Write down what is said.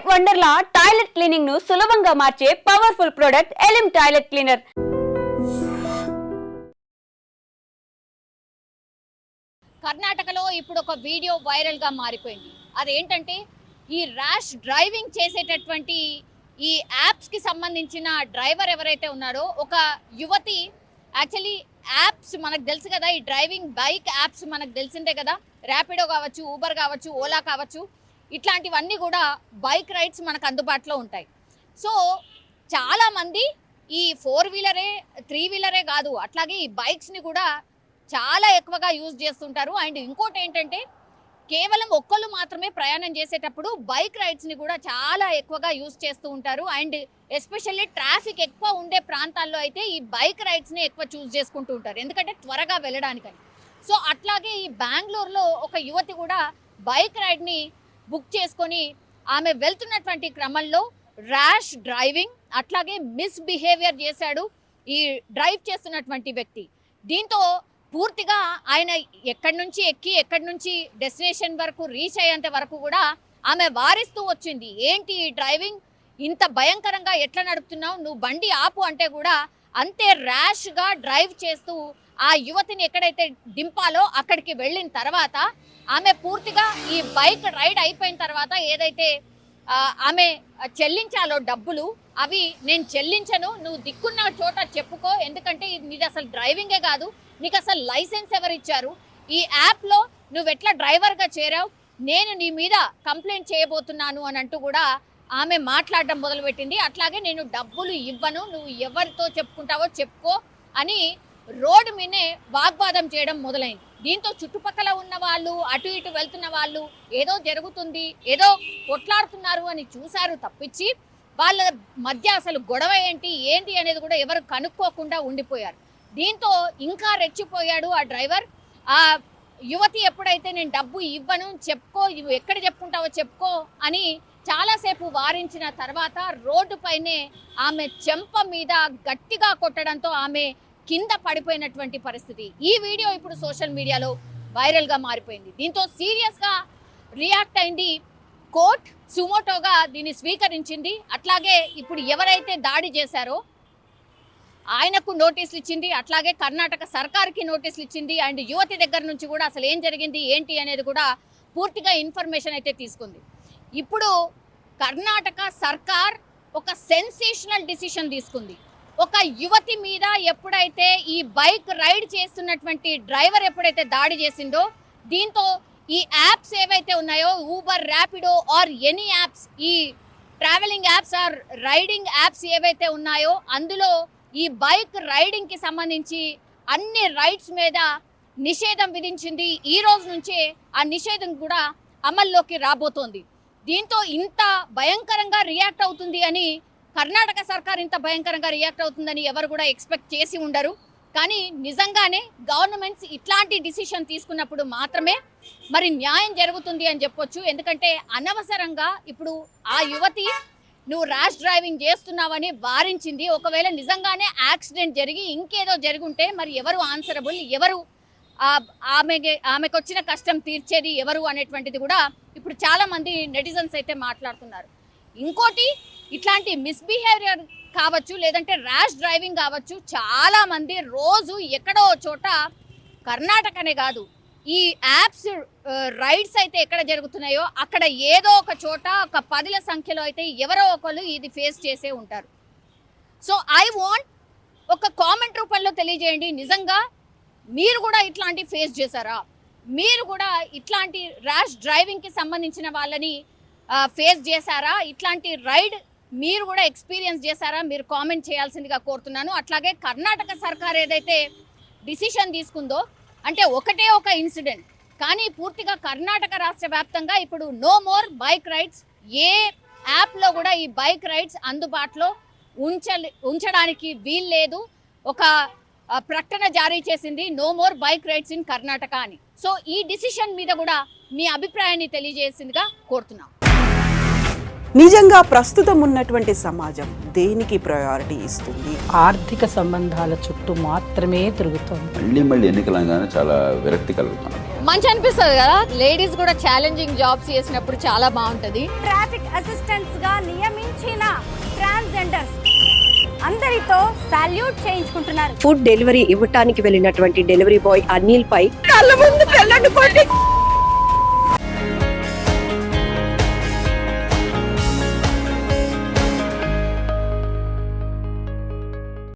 Wonderla toilet cleaning ను సులభంగా మార్చే పవర్ఫుల్ ప్రొడక్ట్ ఎలిమ్ టాయిలెట్ క్లీనర్. కర్ణాటకలో ఇప్పుడు ఒక వీడియో వైరల్ గా మారిపోయింది. అదేంటంటే ఈ ర్యాష్ డ్రైవింగ్ చేసేటటువంటి ఈ యాప్స్ కి సంబంధించిన డ్రైవర్ ఎవరైతే ఉన్నారో ఒక యువతి యాక్చువల్లీ యాప్స్ మనకు తెలుసు కదా, ఈ డ్రైవింగ్ బైక్ యాప్స్ మనకు తెలిసిందే కదా, ర్యాపిడో కావచ్చు, ఊబర్ కావచ్చు, ఓలా కావచ్చు, ఇట్లాంటివన్నీ కూడా బైక్ రైడ్స్ మనకు అందుబాటులో ఉంటాయి. సో చాలామంది ఈ 4-వీలరే 3-వీలరే కాదు, అట్లాగే ఈ బైక్స్ని కూడా చాలా ఎక్కువగా యూజ్ చేస్తుంటారు. అండ్ ఇంకోటి ఏంటంటే కేవలం ఒక్కళ్ళు మాత్రమే ప్రయాణం చేసేటప్పుడు బైక్ రైడ్స్ని కూడా చాలా ఎక్కువగా యూజ్ చేస్తూ ఉంటారు. అండ్ ఎస్పెషల్లీ ట్రాఫిక్ ఎక్కువ ఉండే ప్రాంతాల్లో అయితే ఈ బైక్ రైడ్స్ని ఎక్కువ చూస్ చేసుకుంటూ ఉంటారు, ఎందుకంటే త్వరగా వెళ్ళడానికని. సో అట్లాగే ఈ బెంగళూరులో ఒక యువతి కూడా బైక్ రైడ్ని బుక్ చేసుకొని ఆమె వెళ్తున్నటువంటి క్రమంలో ర్యాష్ డ్రైవింగ్ అట్లాగే మిస్బిహేవియర్ చేశాడు ఈ డ్రైవ్ చేస్తున్నటువంటి వ్యక్తి. దీంతో పూర్తిగా ఆయన ఎక్కడి నుంచి ఎక్కి ఎక్కడి నుంచి డెస్టినేషన్ వరకు రీచ్ అయ్యేంత వరకు కూడా ఆమె వారిస్తూ వచ్చింది. ఏంటి ఈ డ్రైవింగ్ ఇంత భయంకరంగా ఎట్లా నడుపుతున్నావు, నువ్వు బండి ఆపు అంటే కూడా అంతే ర్యాష్గా డ్రైవ్ చేస్తూ ఆ యువతిని ఎక్కడైతే దింపాలో అక్కడికి వెళ్ళిన తర్వాత ఆమె పూర్తిగా ఈ బైక్ రైడ్ అయిపోయిన తర్వాత ఏదైతే ఆమె చెల్లించాలో డబ్బులు, అవి నేను చెల్లించను, నువ్వు దిక్కున్న చోట చెప్పుకో, ఎందుకంటే నీది అసలు డ్రైవింగే కాదు, నీకు అసలు లైసెన్స్ ఎవరు ఇచ్చారు, ఈ యాప్లో నువ్వు ఎట్లా డ్రైవర్గా చేరావు, నేను నీ మీద కంప్లైంట్ చేయబోతున్నాను అని అంటూ కూడా ఆమె మాట్లాడడం మొదలుపెట్టింది. అట్లాగే నేను డబ్బులు ఇవ్వను, నువ్వు ఎవరితో చెప్పుకుంటావో చెప్పుకో అని రోడ్డు మీదే వాగ్వాదం చేయడం మొదలైంది. దీంతో చుట్టుపక్కల ఉన్న వాళ్ళు, అటు ఇటు వెళ్తున్న వాళ్ళు ఏదో జరుగుతుంది, ఏదో కొట్లాడుతున్నారు అని చూశారు తప్పించి వాళ్ళ మధ్య అసలు గొడవ ఏంటి అనేది కూడా ఎవరు కనుక్కోకుండా ఉండిపోయారు. దీంతో ఇంకా రెచ్చిపోయాడు ఆ డ్రైవర్. ఆ యువతి ఎప్పుడైతే నేను డబ్బు ఇవ్వను, చెప్పుకో, నువ్వు ఎక్కడ చెప్పుకుంటావో చెప్పుకో అని చాలాసేపు వారించిన తర్వాత రోడ్డు పైనే ఆమె చెంప మీద గట్టిగా కొట్టడంతో ఆమె కింద పడిపోయినటువంటి పరిస్థితి. ఈ వీడియో ఇప్పుడు సోషల్ మీడియాలో వైరల్గా మారిపోయింది. దీంతో సీరియస్గా రియాక్ట్ అయింది కోర్ట్, సుమోటోగా దీన్ని స్వీకరించింది. అట్లాగే ఇప్పుడు ఎవరైతే దాడి చేశారో ఆయనకు నోటీసులు ఇచ్చింది, అట్లాగే కర్ణాటక సర్కార్కి నోటీసులు ఇచ్చింది. అండ్ యువతి దగ్గర నుంచి కూడా అసలు ఏం జరిగింది ఏంటి అనేది కూడా పూర్తిగా ఇన్ఫర్మేషన్ అయితే తీసుకుంది. ఇప్పుడు కర్ణాటక సర్కార్ ఒక సెన్సేషనల్ డిసిషన్ తీసుకుంది. ఒక యువతి మీద ఎప్పుడైతే ఈ బైక్ రైడ్ చేస్తున్నటువంటి డ్రైవర్ ఎప్పుడైతే దాడి చేసిందో, దీంతో ఈ యాప్స్ ఏవైతే ఉన్నాయో Uber, Rapido or any apps, ఈ travelling apps or riding apps ఏవైతే ఉన్నాయో అందులో ఈ బైక్ రైడింగ్కి సంబంధించి అన్ని రైడ్స్ మీద నిషేధం విధించింది. ఈ రోజు నుంచే ఆ నిషేధం కూడా అమల్లోకి రాబోతోంది. దీంతో ఇంత భయంకరంగా రియాక్ట్ అవుతుంది అని, కర్ణాటక సర్కార్ ఇంత భయంకరంగా రియాక్ట్ అవుతుందని ఎవరు కూడా ఎక్స్పెక్ట్ చేసి ఉండరు. కానీ నిజంగానే గవర్నమెంట్స్ ఇట్లాంటి డిసిషన్ తీసుకున్నప్పుడు మాత్రమే మరి న్యాయం జరుగుతుంది అని చెప్పొచ్చు. ఎందుకంటే అనవసరంగా ఇప్పుడు ఆ యువతి నువ్వు ర్యాష్ డ్రైవింగ్ చేస్తున్నావని వారించింది. ఒకవేళ నిజంగానే యాక్సిడెంట్ జరిగి ఇంకేదో జరుగుంటే మరి ఎవరు ఆన్సరబుల్, ఎవరు ఆమెకు వచ్చిన కష్టం తీర్చేది ఎవరు అనేటువంటిది కూడా ఇప్పుడు చాలామంది నెటిజన్స్ అయితే మాట్లాడుతున్నారు. ఇంకోటి, ఇట్లాంటి మిస్బిహేవియర్ కావచ్చు, లేదంటే ర్యాష్ డ్రైవింగ్ కావచ్చు, చాలామంది రోజు ఎక్కడో చోట, కర్ణాటకనే కాదు, ఈ యాప్స్ రైడ్స్ అయితే ఎక్కడ జరుగుతున్నాయో అక్కడ ఏదో ఒక చోట ఒక 10ల సంఖ్యలో అయితే ఎవరో ఒకరు ఇది ఫేస్ చేసే ఉంటారు. సో ఐ వాంట్ ఒక కామెంట్ రూపంలో తెలియజేయండి, నిజంగా మీరు కూడా ఇట్లాంటి ఫేస్ చేశారా, మీరు కూడా ఇట్లాంటి ర్యాష్ డ్రైవింగ్కి సంబంధించిన వాళ్ళని ఫేస్ చేశారా, ఇట్లాంటి రైడ్ మీరు కూడా ఎక్స్పీరియన్స్ చేశారా, మీరు కామెంట్ చేయాల్సిందిగా కోరుతున్నాను. అట్లాగే కర్ణాటక సర్కార్ ఏదైతే డిసిషన్ తీసుకుందో, అంటే ఒకటే ఒక ఇన్సిడెంట్ కానీ పూర్తిగా కర్ణాటక రాష్ట్ర వ్యాప్తంగా ఇప్పుడు నో మోర్ బైక్ రైడ్స్, ఏ యాప్లో కూడా ఈ బైక్ రైడ్స్ అందుబాటులో ఉంచడానికి వీల్లేదు. ఒక ప్రకటన జారీ చేసింది, no more bike rides in Karnataka అని. సో ఈ డిసిషన్ మీద కూడా మీ అభిప్రాయాన్ని తెలియజేసిందిగా కోరుతున్నాం. నిజంగా ప్రస్తుతం ఉన్నటువంటి సమాజం దేనికి ప్రయారిటీ ఇస్తుంది? ఆర్థిక సంబంధాల చుట్టూ మాత్రమే తిరుగుతోంది. మళ్ళీ ఎన్నికలంగానే చాలా విరక్తి కలుగుతున్నాం. మంచి అనిపిస్తుంది కదా, లేడీస్ కూడా ఛాలెంజింగ్ జాబ్స్ చేసినప్పుడు చాలా బాగుంటది. ట్రాఫిక్ అసిస్టెంట్స్ గా నియమించిన ట్రాన్స్జెండర్స్ అందరితో సాల్యూట్ చేయించుకుంటున్నారు. ఫుడ్ డెలివరీ ఇవ్వటానికి వెళ్ళినటువంటి డెలివరీ బాయ్ అనిల్ పై కళ్ళ ముందు పెళ్ళండి